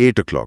8 o'clock।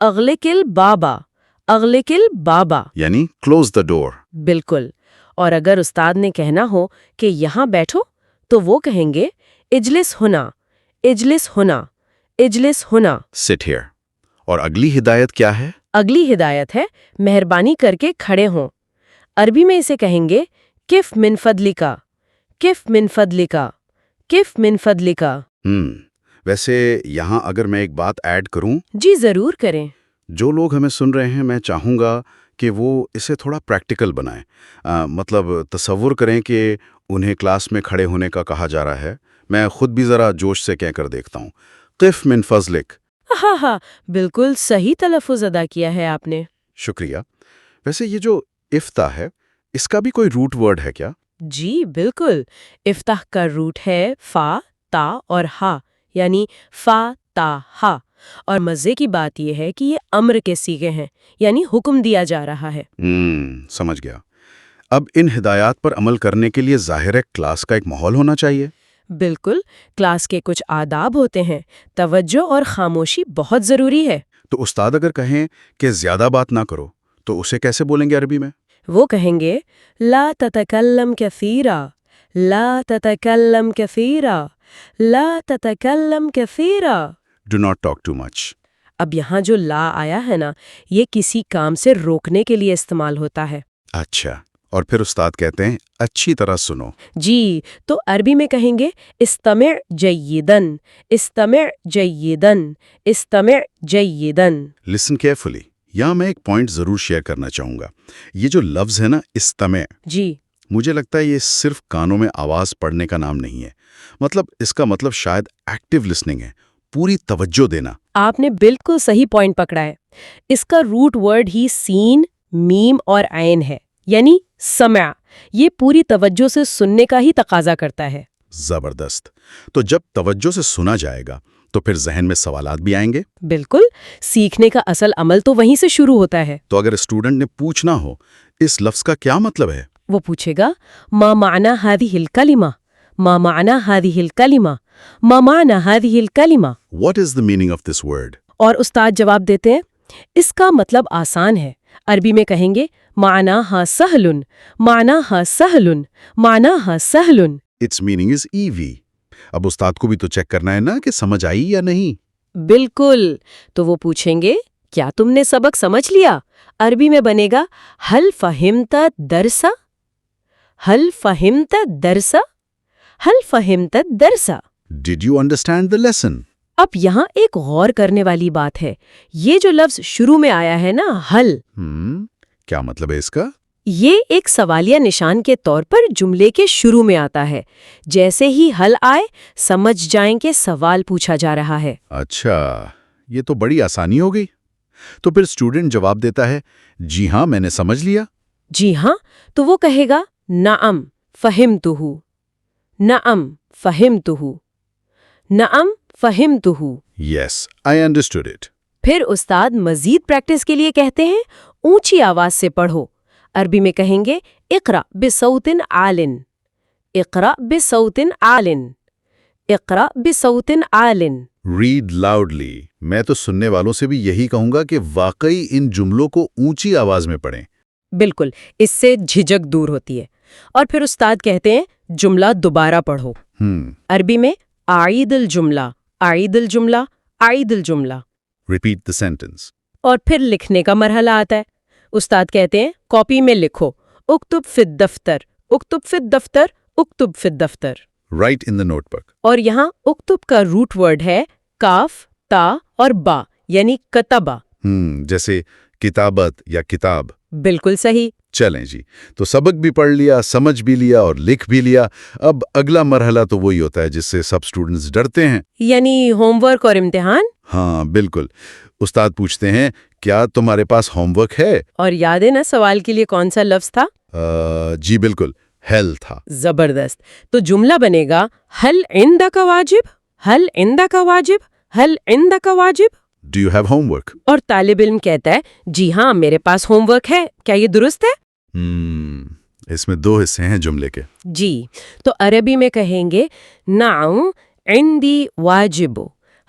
اغلقل بابا، اغلقل بابا، یعنی کلوز دا ڈور. بالکل. اور اگر استاد نے کہنا ہو کہ یہاں بیٹھو تو وہ کہیں گے اجلس ہونا، اجلس ہونا، اجلس ہونا. سٹ ہیئر. اور اگلی ہدایت کیا ہے؟ اگلی ہدایت ہے مہربانی کر کے کھڑے ہوں. عربی میں اسے کہیں گے کف من فضلکا، کف من فضلکا، کف من فضلکا. ویسے یہاں اگر میں ایک بات ایڈ کروں. جی ضرور کریں. جو لوگ ہمیں سن رہے ہیں میں چاہوں گا کہ وہ اسے تھوڑا پریکٹیکل بنائیں. مطلب تصور کریں کہ انہیں کلاس میں کھڑے ہونے کا کہا جا رہا ہے. میں خود بھی ذرا جوش سے کہہ کر دیکھتا ہوں. قف من فضلک. ہاں ہاں بالکل صحیح تلفظ ادا کیا ہے آپ نے. شکریہ. ویسے یہ جو افتح ہے اس کا بھی کوئی روٹ ورڈ ہے کیا؟ جی بالکل. افتح کا روٹ ہے فا، تا اور ہا، یعنی فا تا ہا. اور مزے کی بات یہ ہے کہ یہ امر کے صیغے ہیں، یعنی حکم دیا جا رہا ہے. سمجھ گیا. اب ان ہدایات پر عمل کرنے کے لیے ظاہر ہے کلاس کا ایک ماحول ہونا چاہیے. بالکل. کلاس کے کچھ آداب ہوتے ہیں. توجہ اور خاموشی بہت ضروری ہے. تو استاد اگر کہیں کہ زیادہ بات نہ کرو تو اسے کیسے بولیں گے عربی میں؟ وہ کہیں گے لا تتکلم کثیرا، لا تتکلم کثیرا، لا تتکلم کثیرا. Do not talk too much. اب یہاں جو لا آیا ہے نا، یہ کسی کام سے روکنے کے لیے استعمال ہوتا ہے. اچھا. اور پھر استاد کہتے ہیں اچھی طرح سنو. جی تو عربی میں کہیں گے استمع جیدن، استمع جیدن، استمع جیدن. Listen carefully. یہاں میں ایک پوائنٹ ضرور شیئر کرنا چاہوں گا. یہ جو لفظ ہے نا استمع، جی مجھے لگتا ہے یہ صرف کانوں میں آواز پڑھنے کا نام نہیں ہے. مطلب اس کا مطلب شاید ایکٹیو لسننگ ہے، پوری توجہ دینا. آپ نے بالکل صحیح پوائنٹ پکڑا ہے. اس کا روٹ ورڈ ہی سین، میم اور عین ہے، یعنی سمع. یہ پوری توجہ سے سننے کا ہی تقاضا کرتا ہے. زبردست. تو جب توجہ سے سنا جائے گا تو پھر ذہن میں سوالات بھی آئیں گے. بالکل. سیکھنے کا اصل عمل تو وہیں سے شروع ہوتا ہے. تو اگر اسٹوڈنٹ نے پوچھنا ہو اس لفظ کا کیا مطلب ہے، وہ پوچھے گا ما معنی هذه الکلمہ، ما معنی هذه الکلمہ، ما معنی هذه الکلمہ. What is the meaning of this word? اور استاد جواب دیتے ہیں اس کا مطلب آسان ہے. عربی میں کہیں گے معناها سہل، معناها سہل، معناها سہل. Its meaning is easy. اب استاد کو بھی تو چیک کرنا ہے نا کہ سمجھ آئی یا نہیں. بالکل. تو وہ پوچھیں گے کیا تم نے سبق سمجھ لیا؟ عربی میں بنے گا هل فهمت الدرس، هل فهمت الدرس، هل فهمت الدرس. Did you understand the lesson? اب یہاں ایک غور کرنے والی بات ہے. یہ جو لفظ شروع میں آیا ہے نا حل، کیا مطلب ہے اس کا؟ یہ ایک سوالیہ نشان کے طور پر جملے کے شروع میں آتا ہے. جیسے ہی حل آئے سمجھ جائیں کہ سوال پوچھا جا رہا ہے. اچھا، یہ تو بڑی آسانی ہو گئی. تو پھر اسٹوڈنٹ جواب دیتا ہے جی ہاں میں نے سمجھ لیا. جی ہاں تو وہ کہے گا نعم فہمتہ، نعم فہمتہ، نعم فہمتہ. یس آئی انڈرسٹوڈ اٹ. پھر استاد مزید پریکٹس کے لیے کہتے ہیں اونچی آواز سے پڑھو. عربی میں کہیں گے اقرأ بصوت عال، اقرأ بصوت عال، اقرأ بصوت عال. Read loudly. میں تو سننے والوں سے بھی یہی کہوں گا کہ واقعی ان جملوں کو اونچی آواز میں پڑھیں. بالکل. اس سے جھجک دور ہوتی ہے. اور پھر استاد کہتے ہیں جملہ دوبارہ پڑھو. عربی میں اعید الجملہ، اعید الجملہ، اعید الجملہ. Repeat the sentence. اور پھر لکھنے کا مرحلہ آتا ہے. استاد کہتے ہیں کاپی میں لکھو اکتب فی الدفتر، اکتب فی الدفتر، اکتب فی الدفتر. رائٹ ان دا نوٹ بک. اور یہاں اکتب کا روٹ ورڈ ہے کاف، تا اور با، یعنی کتبہ. جیسے کتابت یا کتاب. بالکل صحیح. چلیں جی، تو سبق بھی پڑھ لیا، سمجھ بھی لیا اور لکھ بھی لیا. اب اگلا مرحلہ تو وہی ہوتا ہے جس سے سب اسٹوڈنٹس ڈرتے ہیں، یعنی ہوم ورک اور امتحان. ہاں بالکل. استاد پوچھتے ہیں کیا تمہارے پاس ہوم ورک ہے؟ اور یاد ہے نا سوال کے لیے کون سا لفظ تھا؟ جی بالکل، ہیل تھا. زبردست. تو جملہ بنے گا هل عندك واجب، هل عندك واجب، هل عندك واجب. Do you have home work? اور طالب علم کہتا ہے جی ہاں میرے پاس ہوم ورک ہے. کیا یہ درست ہے؟ اس میں دو حصے ہیں جملے کے. جی تو عربی میں کہیں گے نعم عندي واجب،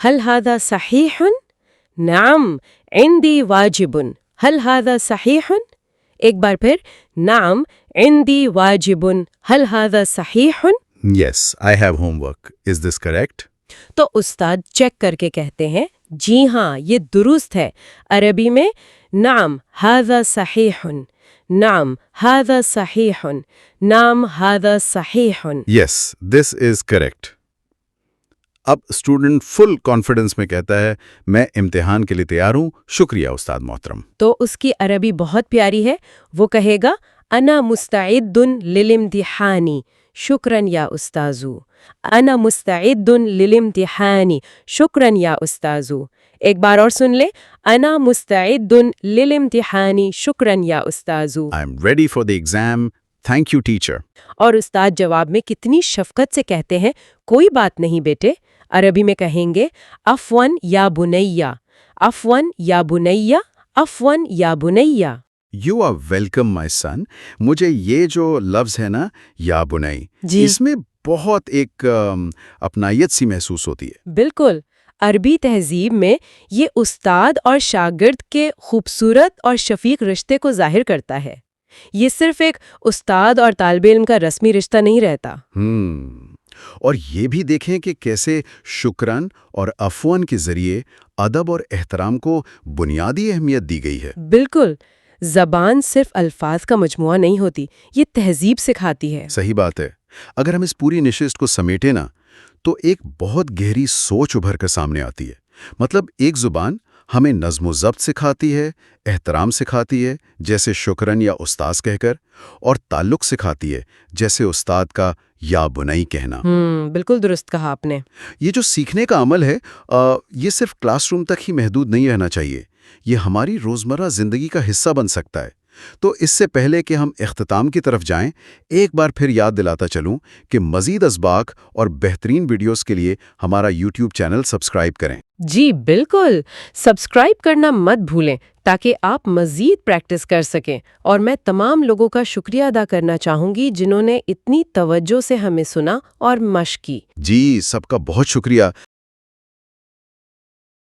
هل هذا صحیح؟ نعم عندي واجب هل هذا صحيح؟ ایک بار پھر نعم عندي واجب هل هذا صحيح؟ Yes, I have homework. Is this correct? تو استاد چیک کر کے کہتے ہیں جی ہاں یہ درست ہے. عربی میں نعم هذا صحیح، نعم هذا صحیح، نعم هذا صحیح. Yes, this is correct. اب اسٹوڈنٹ فل کانفیڈنس میں کہتا ہے میں امتحان کے لیے تیار ہوں، شکریہ استاد محترم. تو اس کی عربی بہت پیاری ہے. وہ کہے گا انا مستعد للامتحان شکرا یا استاذو، انا مستعد للامتحان شکرا یا استاذو. ایک بار اور سن لے، انا مستعد للامتحان شکرا یا استاذو. I am ready for the exam. Thank you, teacher. اور استاد جواب میں کتنی شفقت سے کہتے ہیں کوئی بات نہیں بیٹے. عربی میں کہیں گے عفواً یا بنیا، عفواً یا بنیا، عفواً یا بنیا. You are welcome, my son. مجھے یہ جو لفظ ہے نا یا بنائی، جی اس میں بہت ایک اپنائیت سی محسوس ہوتی ہے. بالکل. عربی تہذیب میں یہ استاد اور شاگرد کے خوبصورت اور شفیق رشتے کو ظاہر کرتا ہے. یہ صرف ایک استاد اور طالب علم کا رسمی رشتہ نہیں رہتا. اور یہ بھی دیکھیں کہ کیسے شکران اور عفوان کے ذریعے ادب اور احترام کو بنیادی اہمیت دی گئی ہے. بالکل. زبان صرف الفاظ کا مجموعہ نہیں ہوتی، یہ تہذیب سکھاتی ہے. صحیح بات ہے. اگر ہم اس پوری نشست کو سمیٹیں نا تو ایک بہت گہری سوچ ابھر کر سامنے آتی ہے. مطلب ایک زبان ہمیں نظم و ضبط سکھاتی ہے، احترام سکھاتی ہے جیسے شکرن یا استاذ کہہ کر، اور تعلق سکھاتی ہے جیسے استاد کا یا بنائی کہنا. بالکل درست کہا آپ نے. یہ جو سیکھنے کا عمل ہے یہ صرف کلاس روم تک ہی محدود نہیں رہنا چاہیے. یہ ہماری روزمرہ زندگی کا حصہ بن سکتا ہے. تو اس سے پہلے کہ ہم اختتام کی طرف جائیں، ایک بار پھر یاد دلاتا چلوں کہ مزید اسباق اور بہترین ویڈیوز کے لیے ہمارا یوٹیوب چینل سبسکرائب کریں. جی بالکل، سبسکرائب کرنا مت بھولیں تاکہ آپ مزید پریکٹس کر سکیں. اور میں تمام لوگوں کا شکریہ ادا کرنا چاہوں گی جنہوں نے اتنی توجہ سے ہمیں سنا اور مشق کی. جی سب کا بہت شکریہ.